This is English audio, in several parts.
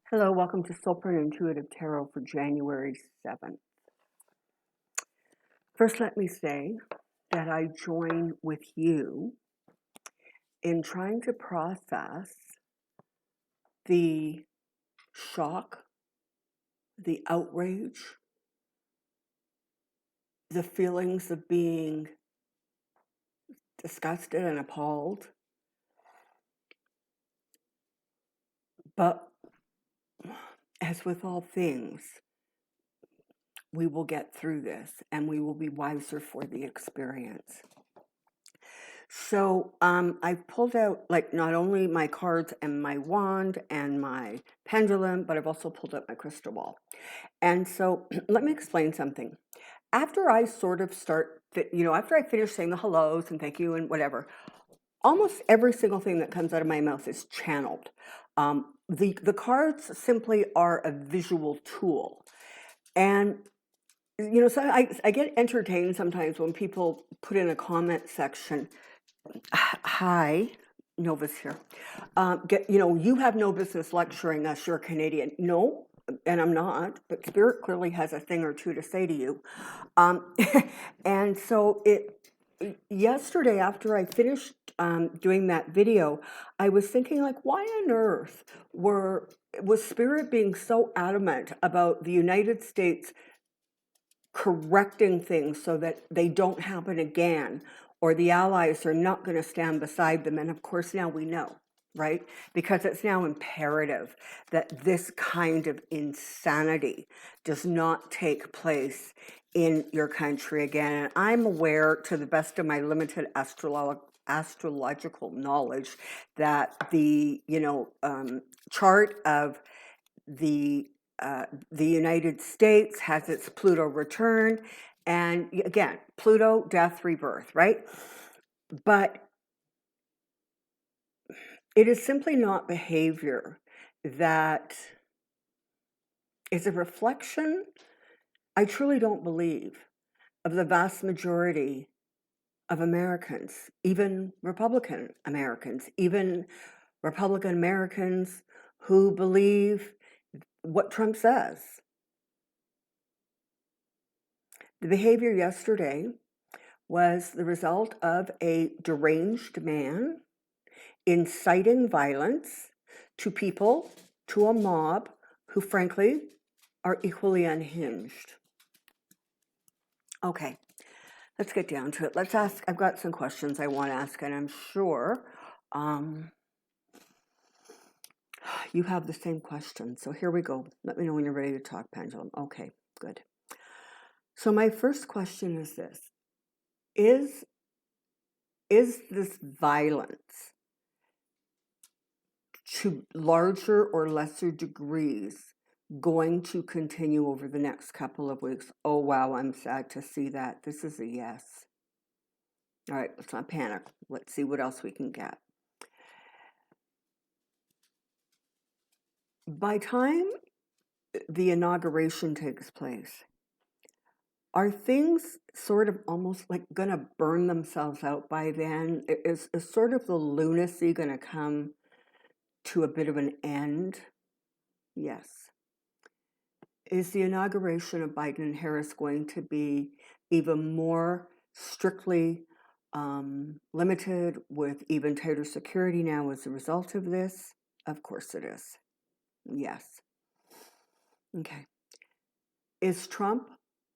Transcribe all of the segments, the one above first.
Hello, welcome to Soulprint Intuitive Tarot for January 7th. First, let me say that I join with you in trying to process the shock, the outrage, the feelings of being disgusted and appalled. But as with all things, we will get through this and we will be wiser for the experience. So I've pulled out not only my cards and my wand and my pendulum, but I've also pulled out my crystal ball. And so let me explain something. After I sort of start, after I finish saying the hellos and thank you and whatever, almost every single thing that comes out of my mouth is channeled. The cards simply are a visual tool. And so I get entertained sometimes when people put in a comment section, hi, Novus here. You have no business lecturing us. You're Canadian. No, and I'm not. But Spirit clearly has a thing or two to say to you. And so yesterday, after I finished doing that video, I was thinking, why on earth was Spirit being so adamant about the United States correcting things so that they don't happen again, or the allies are not going to stand beside them? And of course, now we know, right? Because it's now imperative that this kind of insanity does not take place in your country again. And I'm aware, to the best of my limited astrological knowledge, that the chart of the United States has its Pluto return, and again, Pluto, death, rebirth, right? But it is simply not behavior that is a reflection, I truly don't believe, of the vast majority of Americans, even Republican Americans, who believe what Trump says. The behavior yesterday was the result of a deranged man inciting violence to people, to a mob, who frankly are equally unhinged. Okay, let's get down to it. Let's ask, I've got some questions I want to ask, and I'm sure you have the same questions. So here we go. Let me know when you're ready to talk, Pendulum. Okay, good. So my first question is this. Is this violence to larger or lesser degrees going to continue over the next couple of weeks? Oh, wow, I'm sad to see that. This is a yes. All right, let's not panic. Let's see what else we can get. By time the inauguration takes place, are things sort of almost going to burn themselves out by then? Is sort of the lunacy going to come to a bit of an end? Yes. Is the inauguration of Biden and Harris going to be even more strictly limited, with even tighter security now as a result of this? Of course it is. Yes. Okay. Is Trump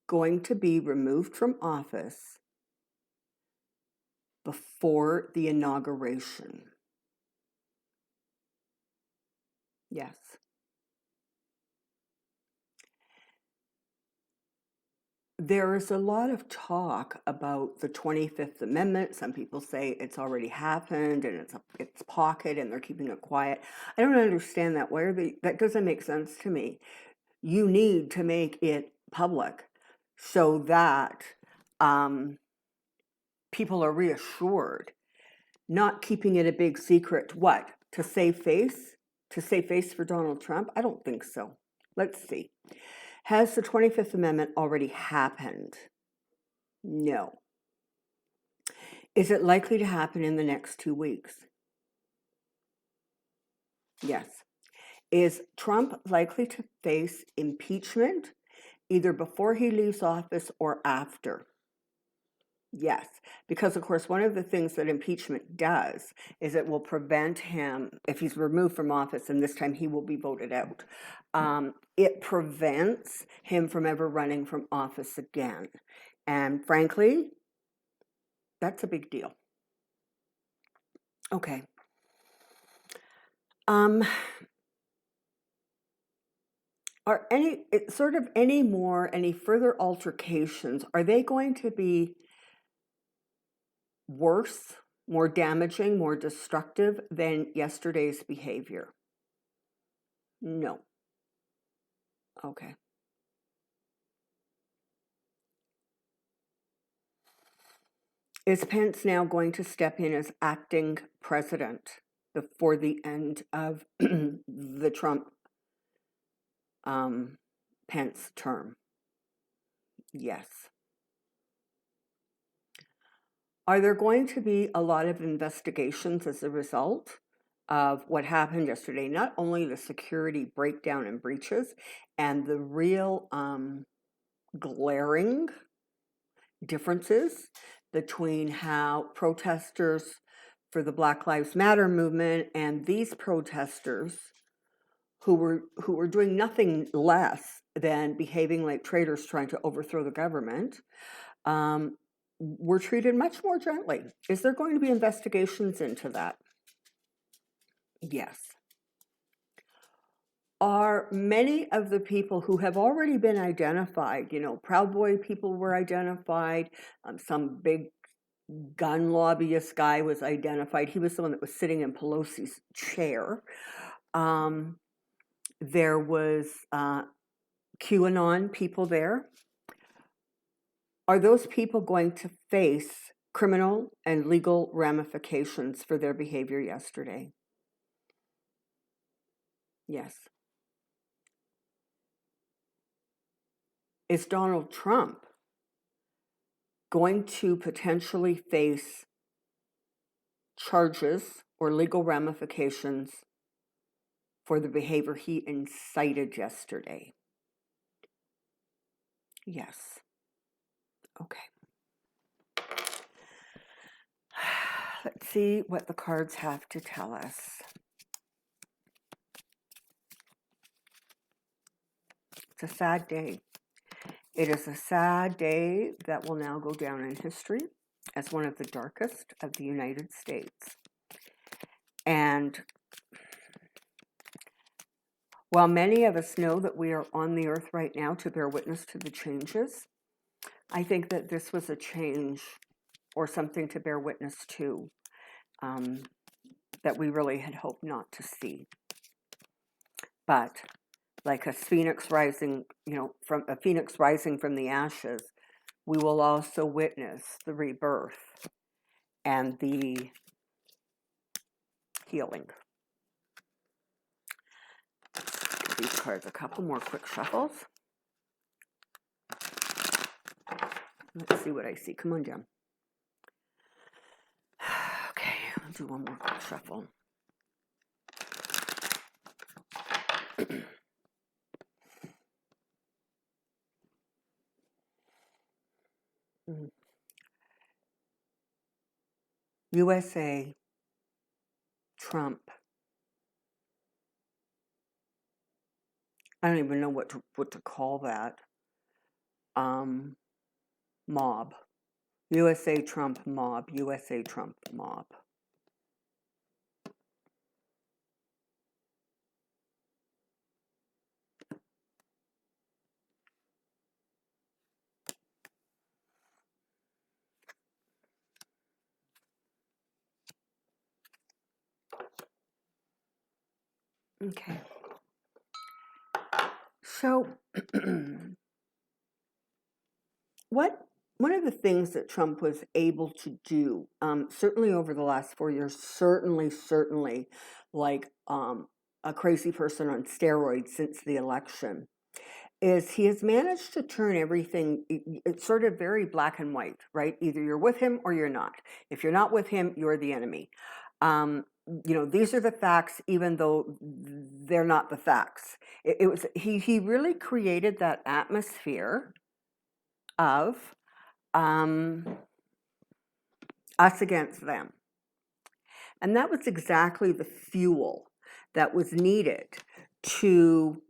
going to be removed from office before the inauguration? Yes. There is a lot of talk about the 25th Amendment. Some people say it's already happened and it's pocket and they're keeping it quiet. I don't understand that. That doesn't make sense to me. You need to make it public so that people are reassured, not keeping it a big secret. What? To save face? To save face for Donald Trump? I don't think so. Let's see. Has the 25th Amendment already happened? No. Is it likely to happen in the next 2 weeks? Yes. Is Trump likely to face impeachment either before he leaves office or after? Yes, because of course, one of the things that impeachment does is it will prevent him, if he's removed from office, and this time he will be voted out, it prevents him from ever running from office again. And frankly, that's a big deal. Okay. Are any any further altercations, are they going to be worse, more damaging, more destructive than yesterday's behavior? No. Okay. Is Pence now going to step in as acting president before the end of the Trump Pence term? Yes. Are there going to be a lot of investigations as a result of what happened yesterday? Not only the security breakdown and breaches and the real glaring differences between how protesters for the Black Lives Matter movement and these protesters who were doing nothing less than behaving like traitors trying to overthrow the government, were treated much more gently. Is there going to be investigations into that? Yes. Are many of the people who have already been identified, Proud Boy people were identified, some big gun lobbyist guy was identified. He was the one that was sitting in Pelosi's chair. There was QAnon people there. Are those people going to face criminal and legal ramifications for their behavior yesterday? Yes. Is Donald Trump going to potentially face charges or legal ramifications for the behavior he incited yesterday? Yes. Okay. Let's see what the cards have to tell us. It's a sad day. It is a sad day that will now go down in history as one of the darkest of the United States. And while many of us know that we are on the earth right now to bear witness to the changes, I think that this was a change or something to bear witness to that we really had hoped not to see. But like a phoenix rising, from a phoenix rising from the ashes, we will also witness the rebirth and the healing. Give these cards a couple more quick shuffles. Let's see what I see. Come on, Jim. Okay, I'll do one more quick shuffle. USA, Trump. I don't even know what to call that. Mob. USA Trump mob. USA Trump mob. Okay. So, one of the things that Trump was able to do, certainly over the last 4 years, certainly, like a crazy person on steroids since the election, is he has managed to turn everything, it's sort of very black and white, right? Either you're with him or you're not. If you're not with him, you're the enemy. These are the facts, even though they're not the facts. It was he really created that atmosphere of us against them. And that was exactly the fuel that was needed to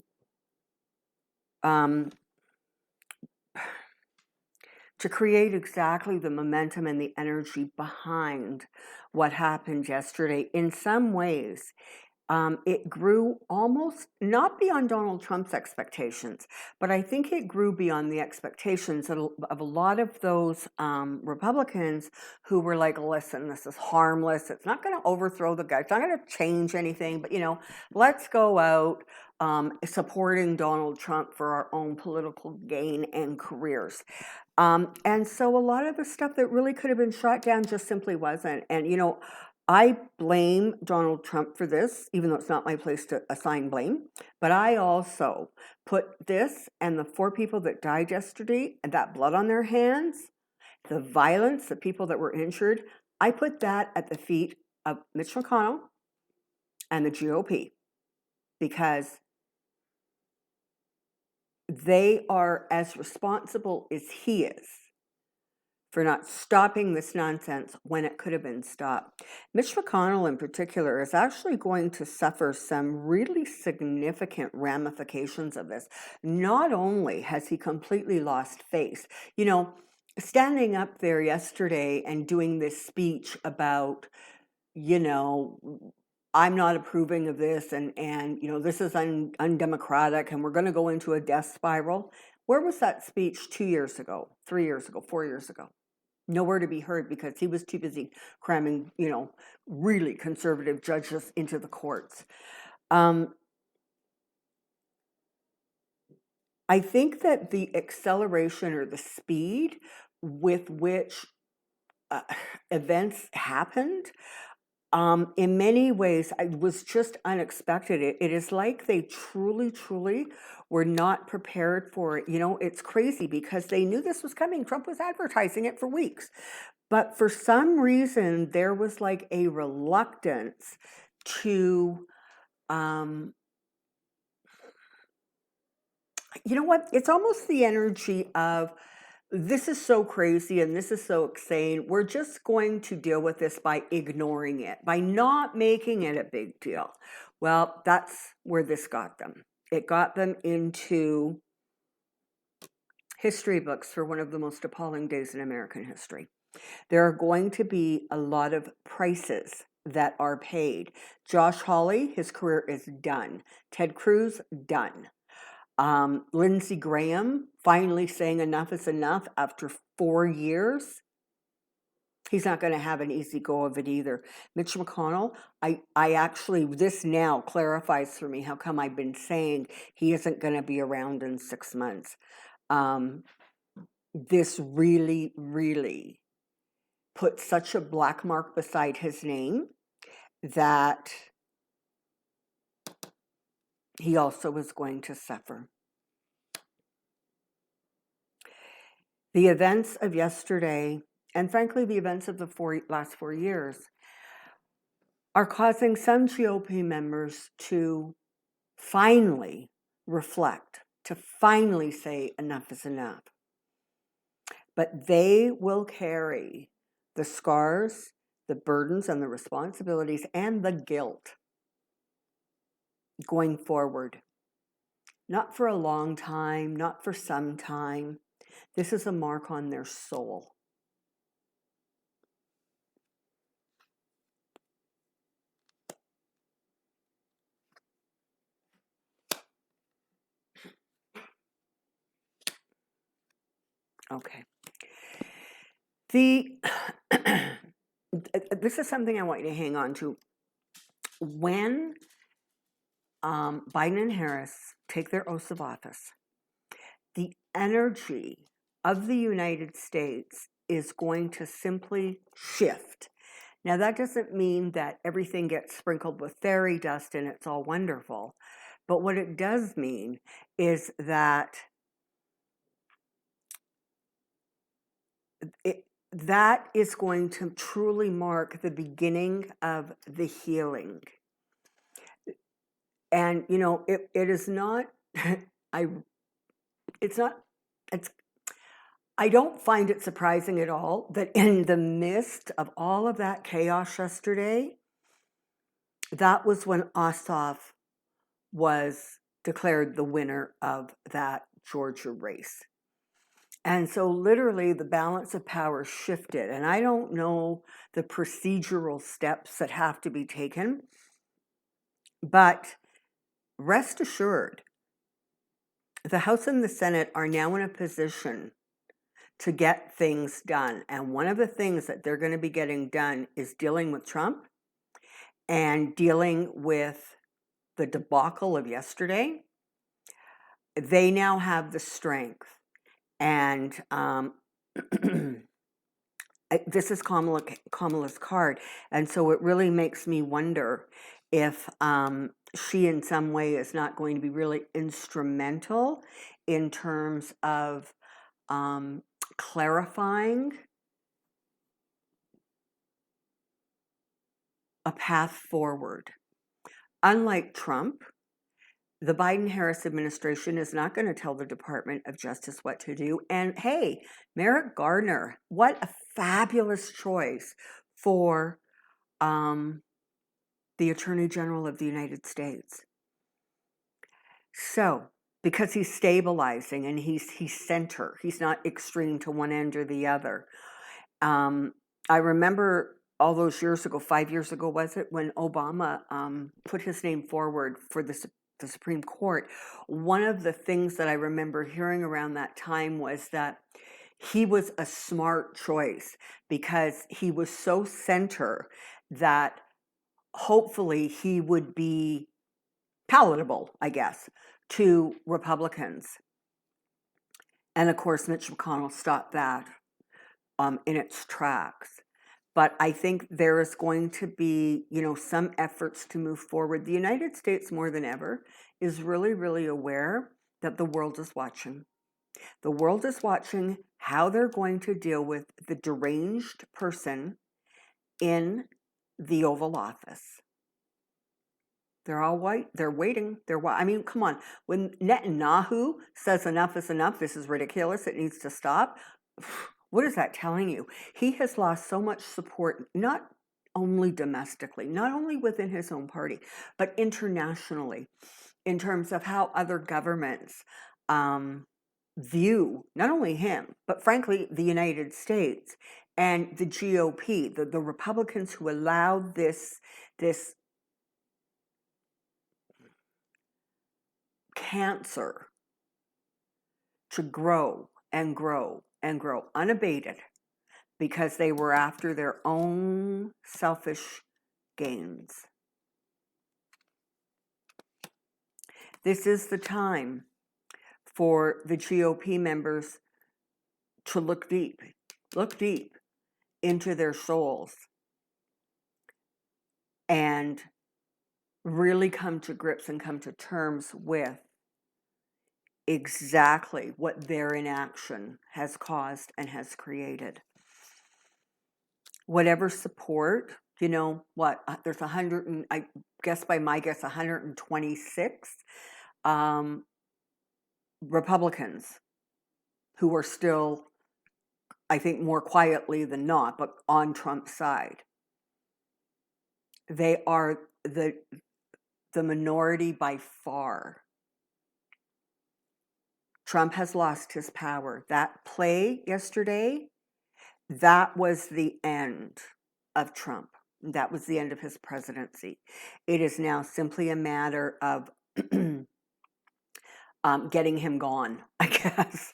create exactly the momentum and the energy behind what happened yesterday. In some ways, it grew almost not beyond Donald Trump's expectations, but I think it grew beyond the expectations of a lot of those Republicans who were like, listen, this is harmless. It's not going to overthrow the guy. It's not going to change anything, but, let's go out supporting Donald Trump for our own political gain and careers. And so a lot of the stuff that really could have been shot down just simply wasn't. And, I blame Donald Trump for this, even though it's not my place to assign blame. But I also put this and the 4 people that died yesterday and that blood on their hands, the violence, the people that were injured, I put that at the feet of Mitch McConnell and the GOP, because they are as responsible as he is for not stopping this nonsense when it could have been stopped. Mitch McConnell in particular is actually going to suffer some really significant ramifications of this. Not only has he completely lost face, standing up there yesterday and doing this speech about, I'm not approving of this, and this is undemocratic, and we're going to go into a death spiral. Where was that speech 2 years ago, 3 years ago, 4 years ago? Nowhere to be heard, because he was too busy cramming, really conservative judges into the courts. I think that the acceleration or the speed with which events happened, in many ways, it was just unexpected. It is like they truly, truly were not prepared for it. It's crazy because they knew this was coming. Trump was advertising it for weeks. But for some reason, there was like a reluctance to, it's almost the energy of, this is so crazy and this is so insane. We're just going to deal with this by ignoring it, by not making it a big deal. Well, that's where this got them. It got them into history books for one of the most appalling days in American history. There are going to be a lot of prices that are paid. Josh Hawley, his career is done. Ted Cruz, done. Lindsey Graham finally saying enough is enough after 4 years. He's not going to have an easy go of it either. Mitch McConnell, I actually, this now clarifies for me how come I've been saying he isn't going to be around in 6 months. This really, really put such a black mark beside his name that he also was going to suffer. The events of yesterday, and frankly, the events of the last 4 years, are causing some GOP members to finally reflect, to finally say enough is enough. But they will carry the scars, the burdens, and the responsibilities, and the guilt going forward. Not for a long time, not for some time. This is a mark on their soul. Okay. This is something I want you to hang on to. When Biden and Harris take their oaths of office, the energy of the United States is going to simply shift. Now, that doesn't mean that everything gets sprinkled with fairy dust and it's all wonderful. But what it does mean is that that is going to truly mark the beginning of the healing. And, you know, it is not, I, it's not, it's, I don't find it surprising at all that in the midst of all of that chaos yesterday, that was when Ossoff was declared the winner of that Georgia race. And so literally the balance of power shifted. And I don't know the procedural steps that have to be taken, but rest assured, the House and the Senate are now in a position to get things done. And one of the things that they're going to be getting done is dealing with Trump and dealing with the debacle of yesterday. They now have the strength. And this is Kamala's card. And so it really makes me wonder if she in some way is not going to be really instrumental in terms of clarifying a path forward. Unlike Trump, the Biden-Harris administration is not going to tell the Department of Justice what to do. And hey, Merrick Garland, what a fabulous choice for the Attorney General of the United States. So, because he's stabilizing and he's center, he's not extreme to one end or the other. I remember all those years ago, 5 years ago, was it, when Obama put his name forward for the Supreme Court. One of the things that I remember hearing around that time was that he was a smart choice because he was so center that hopefully he would be palatable, I guess, to Republicans. And of course, Mitch McConnell stopped that in its tracks. But I think there is going to be, you know, some efforts to move forward. The United States, more than ever, is really, really aware that the world is watching. The world is watching how they're going to deal with the deranged person in the Oval Office. They're all white. They're waiting. I mean, come on. When Netanyahu says enough is enough, this is ridiculous, it needs to stop, what is that telling you? He has lost so much support, not only domestically, not only within his own party, but internationally, in terms of how other governments view not only him, but frankly, the United States and the GOP, the Republicans who allowed this cancer to grow and grow and grow unabated because they were after their own selfish gains. This is the time for the GOP members to look deep into their souls and really come to grips and come to terms with exactly what their inaction has caused and has created. Whatever support, you know what, there's 100 and I guess by my guess 126 Republicans who are still, I think, more quietly than not, but on Trump's side. They are the minority by far. Trump has lost his power. That play yesterday, that was the end of Trump. That was the end of his presidency. It is now simply a matter of getting him gone, I guess.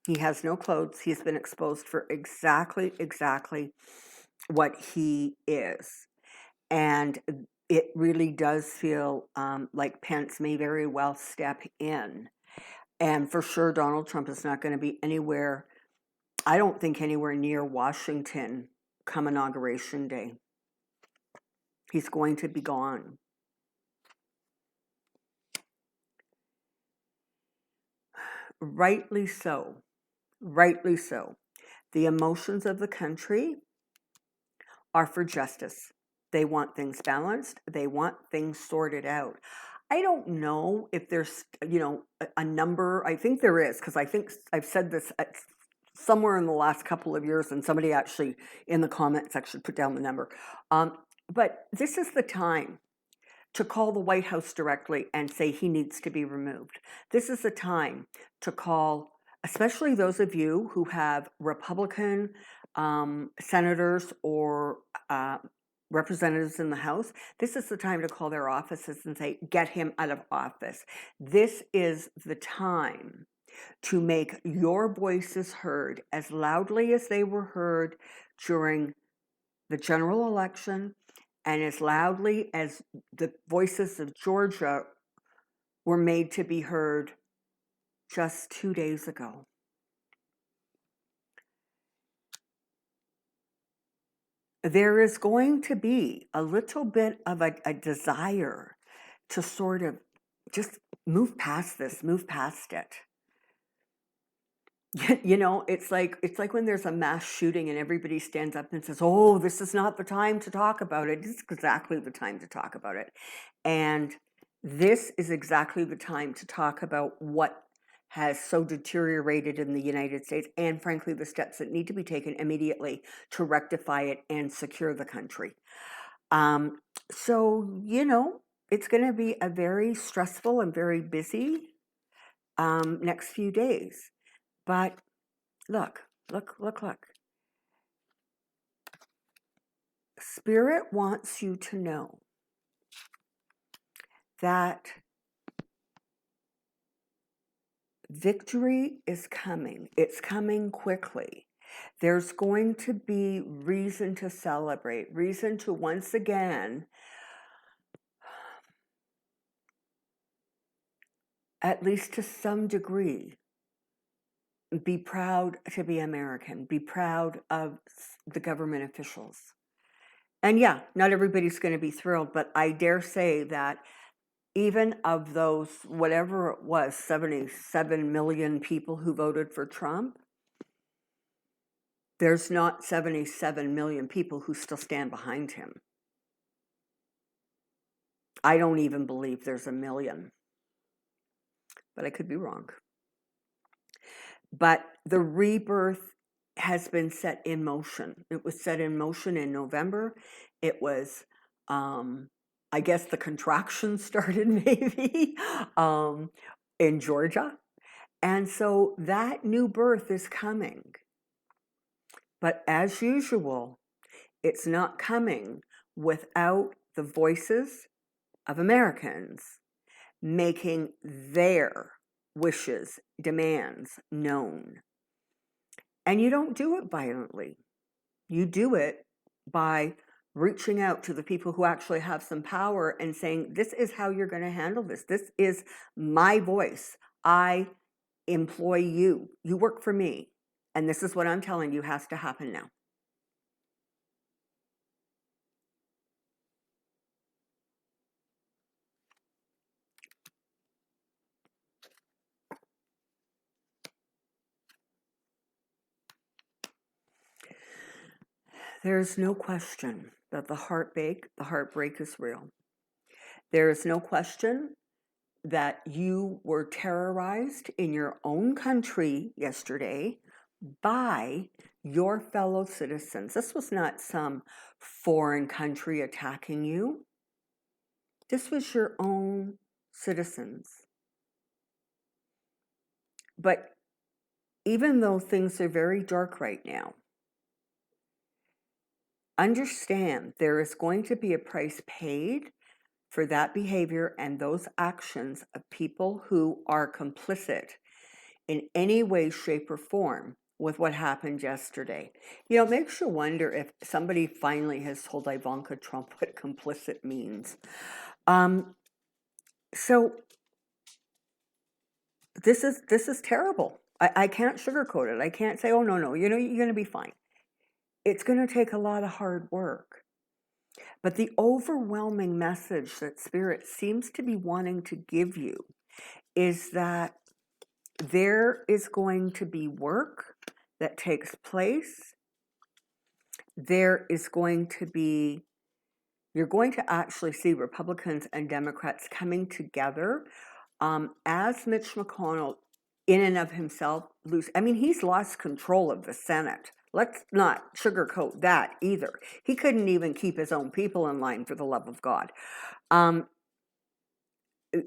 He has no clothes. He's been exposed for exactly what he is. And it really does feel like Pence may very well step in. And for sure, Donald Trump is not going to be anywhere, I don't think anywhere near Washington come Inauguration Day. He's going to be gone. Rightly so. Rightly so. The emotions of the country are for justice. They want things balanced. They want things sorted out. I don't know if there's, a number. I think there is, because I think I've said this somewhere in the last couple of years, and somebody actually in the comment section put down the number. But this is the time to call the White House directly and say he needs to be removed. This is the time to call, especially those of you who have Republican senators or representatives in the House. This is the time to call their offices and say, get him out of office. This is the time to make your voices heard as loudly as they were heard during the general election, and as loudly as the voices of Georgia were made to be heard just 2 days ago. There is going to be a little bit of a desire to sort of just move past this, move past it. It's like when there's a mass shooting and everybody stands up and says, "Oh, this is not the time to talk about it." It's exactly the time to talk about it. And this is exactly the time to talk about what has so deteriorated in the United States, and frankly, the steps that need to be taken immediately to rectify it and secure the country. So, it's going to be a very stressful and very busy next few days. But look. Spirit wants you to know that victory is coming. It's coming quickly. There's going to be reason to celebrate, reason to once again, at least to some degree, be proud to be American, be proud of the government officials. And yeah, not everybody's going to be thrilled, but I dare say that even of those, whatever it was, 77 million people who voted for Trump, there's not 77 million people who still stand behind him. I don't even believe there's a million, but I could be wrong. But the rebirth has been set in motion. It was set in motion in November. It was, I guess the contraction started maybe in Georgia. And so that new birth is coming. But as usual, it's not coming without the voices of Americans making their wishes, demands known. And you don't do it violently. You do it by reaching out to the people who actually have some power and saying, this is how you're going to handle this. This is my voice. I employ you. You work for me. And this is what I'm telling you has to happen now. There is no question that the heartbreak is real. There is no question that you were terrorized in your own country yesterday by your fellow citizens. This was not some foreign country attacking you. This was your own citizens. But even though things are very dark right now, understand there is going to be a price paid for that behavior and those actions of people who are complicit in any way, shape, or form with what happened yesterday. It makes you wonder if somebody finally has told Ivanka Trump what complicit means. So this is terrible. I can't sugarcoat it. I can't say, oh, no, you're going to be fine. It's going to take a lot of hard work. But the overwhelming message that Spirit seems to be wanting to give you is that there is going to be work that takes place. There is going to be You're going to actually see Republicans and Democrats coming together as Mitch McConnell, in and of himself, he's lost control of the Senate. Let's not sugarcoat that either. He couldn't even keep his own people in line, for the love of God.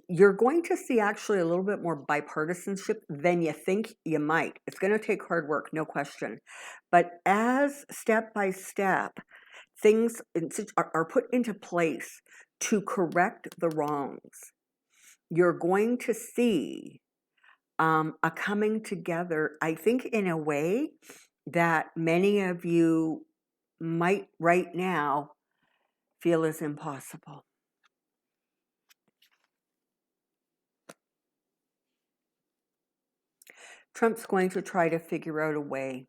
You're going to see actually a little bit more bipartisanship than you think you might. It's going to take hard work, no question. But as step by step, things are put into place to correct the wrongs, you're going to see a coming together, I think, in a way that many of you might right now feel is impossible. Trump's going to try to figure out a way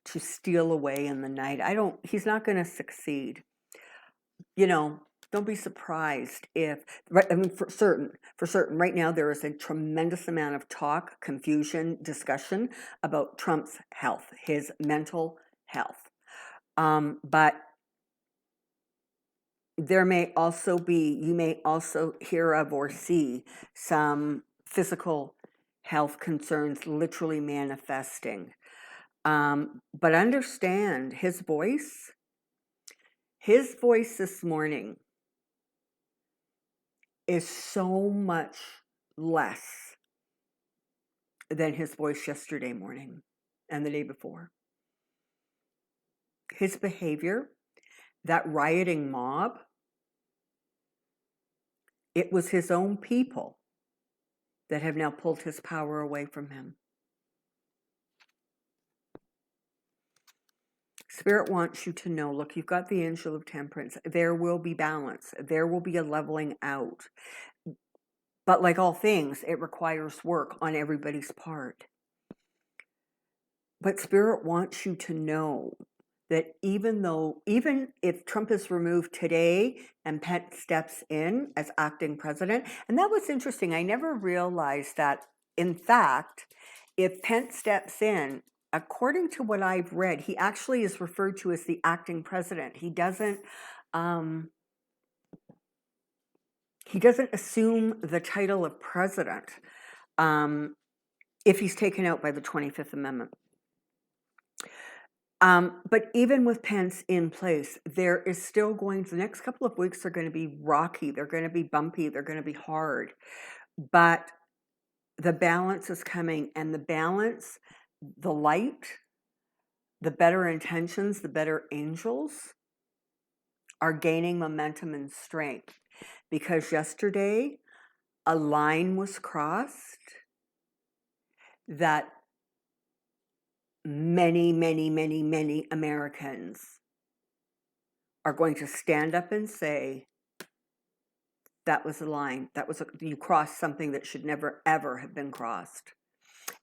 to steal away in the night. He's not going to succeed. Don't be surprised if, for certain, right now there is a tremendous amount of talk, confusion, discussion about Trump's health, his mental health. But you may also hear of or see some physical health concerns literally manifesting. But understand his voice this morning is so much less than his voice yesterday morning and the day before. His behavior, that rioting mob, it was his own people that have now pulled his power away from him. Spirit wants you to know, look, you've got the angel of temperance. There will be balance. There will be a leveling out. But like all things, it requires work on everybody's part. But Spirit wants you to know that even if Trump is removed today and Pence steps in as acting president, and that was interesting. I never realized that, in fact, if Pence steps in, according to what I've read, he actually is referred to as the acting president. He doesn't assume the title of president if he's taken out by the 25th Amendment. But even with Pence in place, there is still the next couple of weeks are going to be rocky. They're going to be bumpy. They're going to be hard. But the balance is coming, and the balance, the light, the better intentions, the better angels are gaining momentum and strength. Because yesterday, a line was crossed that many, many, many, many Americans are going to stand up and say, that was a line. You crossed something that should never, ever have been crossed.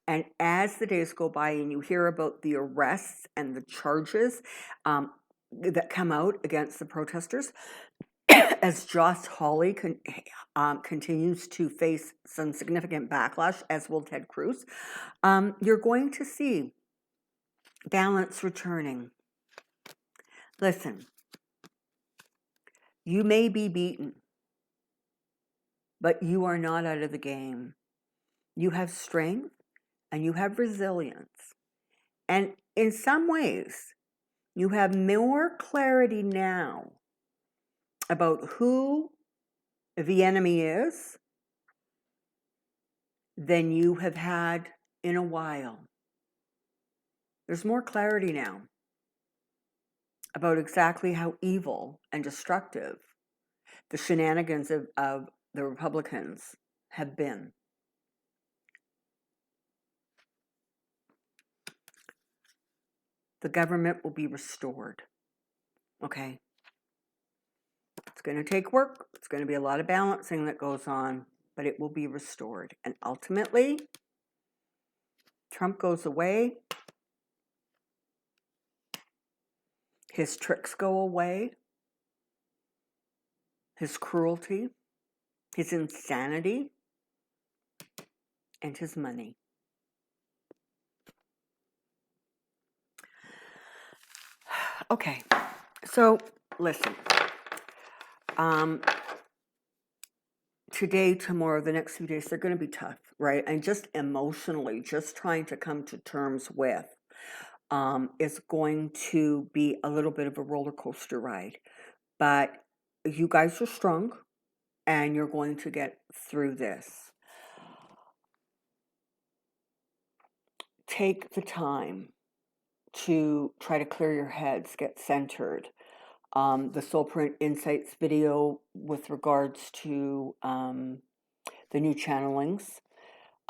And as the days go by and you hear about the arrests and the charges that come out against the protesters, as Josh Hawley continues to face some significant backlash, as will Ted Cruz, you're going to see balance returning. Listen, you may be beaten, but you are not out of the game. You have strength and you have resilience. And in some ways, you have more clarity now about who the enemy is than you have had in a while. There's more clarity now about exactly how evil and destructive the shenanigans of the Republicans have been. The government will be restored. Okay? It's going to take work. It's going to be a lot of balancing that goes on, but it will be restored. And ultimately, Trump goes away. His tricks go away. His cruelty, his insanity, and his money. Okay, so listen. Today, tomorrow, the next few days, they're going to be tough, right? And just emotionally, just trying to come to terms with is going to be a little bit of a roller coaster ride. But you guys are strong and you're going to get through this. Take the time to try to clear your heads, get centered. The Soulprint Insights video with regards to the new channelings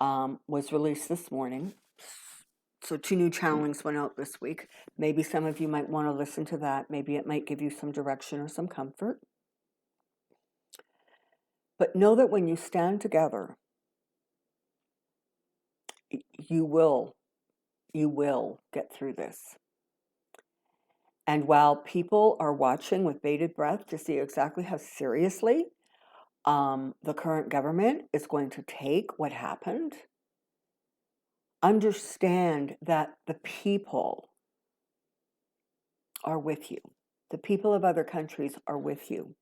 was released this morning. So 2 new channelings went out this week. Maybe some of you might want to listen to that. Maybe it might give you some direction or some comfort. But know that when you stand together, you will get through this. And while people are watching with bated breath to see exactly how seriously the current government is going to take what happened, understand that the people are with you. The people of other countries are with you.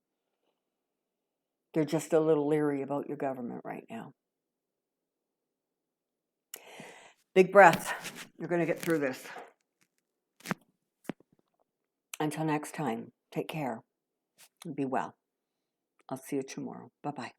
They're just a little leery about your government right now. Big breath. You're going to get through this. Until next time, take care and be well. I'll see you tomorrow. Bye-bye.